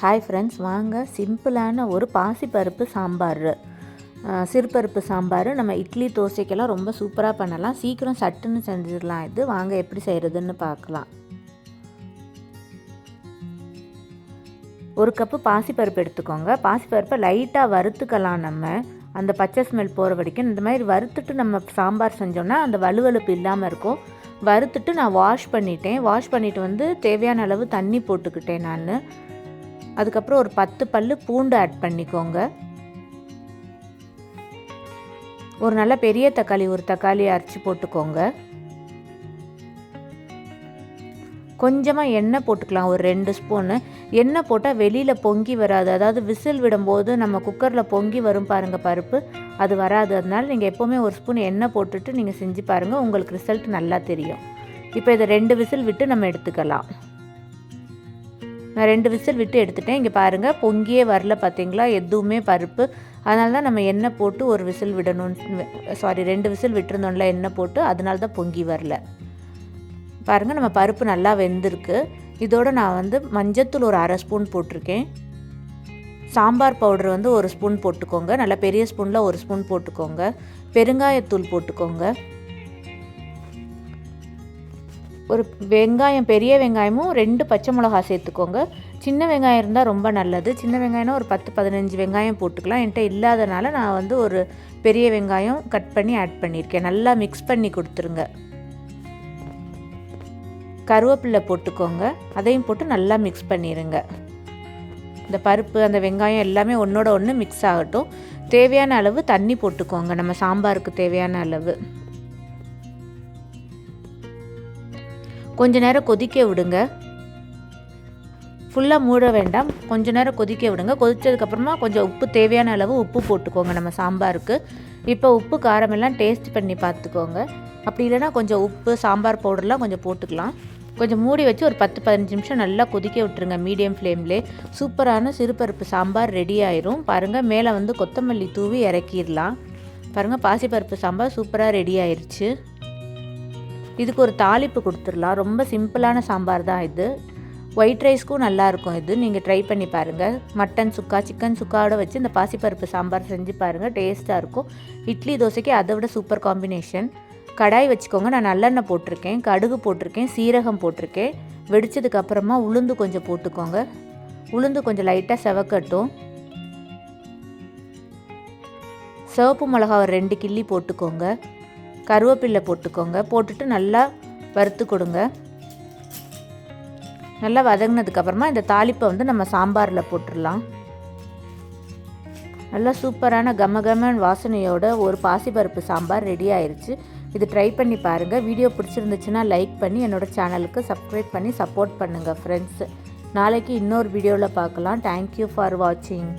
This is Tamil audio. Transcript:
ஹாய் ஃப்ரெண்ட்ஸ், வாங்க சிம்பிளான ஒரு பாசிப்பருப்பு சாம்பார், சிறுபருப்பு சாம்பார் நம்ம இட்லி தோசைக்கெல்லாம் ரொம்ப சூப்பராக பண்ணலாம். சீக்கிரம் சட்டுன்னு செஞ்சிடலாம். இது வாங்க எப்படி செய்கிறதுன்னு பார்க்கலாம். ஒரு கப்பு பாசிப்பருப்பு எடுத்துக்கோங்க. பாசிப்பருப்பை லைட்டாக வறுத்துக்கலாம். நம்ம அந்த பச்சை ஸ்மெல் போகிற வரைக்கும் இந்த மாதிரி வறுத்துட்டு நம்ம சாம்பார் செஞ்சோம்னா அந்த வலுவலுப்பு இல்லாமல் இருக்கும். வறுத்துட்டு நான் வாஷ் பண்ணிவிட்டு தேவையான அளவு தண்ணி போட்டுக்கிட்டேன் நான். அதுக்கப்புறம் ஒரு 10 பல்லு பூண்டு ஆட் பண்ணிக்கோங்க. ஒரு நல்ல பெரிய தக்காளி, ஒரு தக்காளி அரைச்சி போட்டுக்கோங்க. கொஞ்சமாக எண்ணெய் போட்டுக்கலாம், ஒரு 2 ஸ்பூனு. எண்ணெய் போட்டால் வெளியில் பொங்கி வராது. அதாவது விசில் விடும்போது நம்ம குக்கரில் பொங்கி வரும் பாருங்கள் பருப்பு, அது வராது. அதனால் நீங்கள் எப்போவுமே ஒரு ஸ்பூன் எண்ணெய் போட்டுட்டு நீங்கள் செஞ்சு பாருங்கள், உங்களுக்கு ரிசல்ட் நல்லா தெரியும். இப்போ இதை 2 விசில் விட்டு நம்ம எடுத்துக்கலாம். நான் 2 விசில் விட்டு எடுத்துட்டேன். இங்கே பாருங்கள், பொங்கியே வரல பார்த்தீங்களா எதுவுமே பருப்பு. அதனால தான் நம்ம எண்ணெய் போட்டு ஒரு விசில் விடணும். 2 விசில் விட்டுருந்தோம்ல எண்ணெய் போட்டு, அதனால தான் பொங்கி வரல. பாருங்கள், நம்ம பருப்பு நல்லா வெந்திருக்கு. இதோடு நான் மஞ்சத்தூள் ஒரு 1/2 ஸ்பூன் போட்டிருக்கேன். சாம்பார் பவுடர் ஒரு ஸ்பூன் போட்டுக்கோங்க. நல்லா பெரிய ஸ்பூனில் 1 ஸ்பூன் போட்டுக்கோங்க. பெருங்காயத்தூள் போட்டுக்கோங்க. ஒரு வெங்காயம், பெரிய வெங்காயமும் 2 பச்சை மிளகா சேர்த்துக்கோங்க. சின்ன வெங்காயம் இருந்தால் ரொம்ப நல்லது. சின்ன வெங்காயம்னா ஒரு 10-15 வெங்காயம் போட்டுக்கலாம். என்கிட்ட இல்லாதனால நான் ஒரு பெரிய வெங்காயம் கட் பண்ணி ஆட் பண்ணியிருக்கேன். நல்லா மிக்ஸ் பண்ணி கொடுத்துருங்க. கருவேப்பிலை போட்டுக்கோங்க. அதையும் போட்டு நல்லா மிக்ஸ் பண்ணிடுங்க. இந்த பருப்பு, அந்த வெங்காயம் எல்லாமே ஒன்றோட ஒன்று மிக்ஸ் ஆகட்டும். தேவையான அளவு தண்ணி போட்டுக்கோங்க. நம்ம சாம்பாருக்கு தேவையான அளவு. கொஞ்ச நேரம் கொதிக்க விடுங்க. ஃபுல்லாக மூட வேண்டாம், கொஞ்ச நேரம் கொதிக்க விடுங்க. கொதித்ததுக்கப்புறமா கொஞ்சம் உப்பு, தேவையான அளவு உப்பு போட்டுக்கோங்க நம்ம சாம்பாருக்கு. இப்போ உப்பு காரம் எல்லாம் டேஸ்ட் பண்ணி பார்த்துக்கோங்க. அப்படி இல்லைனா கொஞ்சம் உப்பு, சாம்பார் பவுடர்லாம் கொஞ்சம் போட்டுக்கலாம். கொஞ்சம் மூடி வச்சு ஒரு 10-15 நிமிஷம் நல்லா கொதிக்க விட்டுருங்க மீடியம் ஃப்ளேம்லே. சூப்பரான சிறுபருப்பு சாம்பார் ரெடி ஆயிரும். பாருங்கள், மேலே கொத்தமல்லி தூவி இறக்கிடலாம். பாருங்கள், பாசிப்பருப்பு சாம்பார் சூப்பராக ரெடி ஆயிடுச்சு. இதுக்கு ஒரு தாளிப்பு கொடுத்துடலாம். ரொம்ப சிம்பிளான சாம்பார் தான் இது. ஒயிட் ரைஸ்க்கும் நல்லாயிருக்கும். இது நீங்கள் ட்ரை பண்ணி பாருங்கள். மட்டன் சுக்கா, சிக்கன் சுக்காவோட வச்சு இந்த பாசிப்பருப்பு சாம்பார் செஞ்சு பாருங்கள், டேஸ்ட்டாக இருக்கும். இட்லி தோசைக்கு அதை விட சூப்பர் காம்பினேஷன். கடாய் வச்சுக்கோங்க. நான் நல்லெண்ணெய் போட்டிருக்கேன், கடுகு போட்டிருக்கேன், சீரகம் போட்டிருக்கேன். வெடிச்சதுக்கப்புறமா உளுந்து கொஞ்சம் போட்டுக்கோங்க. உளுந்து கொஞ்சம் லைட்டாக செவக்கட்டும். சிவப்பு மிளகா ஒரு 2 கிள்ளி போட்டுக்கோங்க. கருவேப்பிலை போட்டுக்கோங்க. போட்டுட்டு நல்லா வறுத்து கொடுங்க. நல்லா வதங்கினதுக்கப்புறமா இந்த தாளிப்பை நம்ம சாம்பாரில் போட்டுடலாம். நல்லா சூப்பரான கமகமன் வாசனையோட ஒரு பாசிப்பருப்பு சாம்பார் ரெடி ஆயிடுச்சு. இது ட்ரை பண்ணி பாருங்கள். வீடியோ பிடிச்சிருந்துச்சுன்னா லைக் பண்ணி என்னோடய சேனலுக்கு சப்ஸ்கிரைப் பண்ணி சப்போர்ட் பண்ணுங்கள் ஃப்ரெண்ட்ஸ். நாளைக்கு இன்னொரு வீடியோவில் பார்க்கலாம். தேங்க்யூ ஃபார் வாட்சிங்.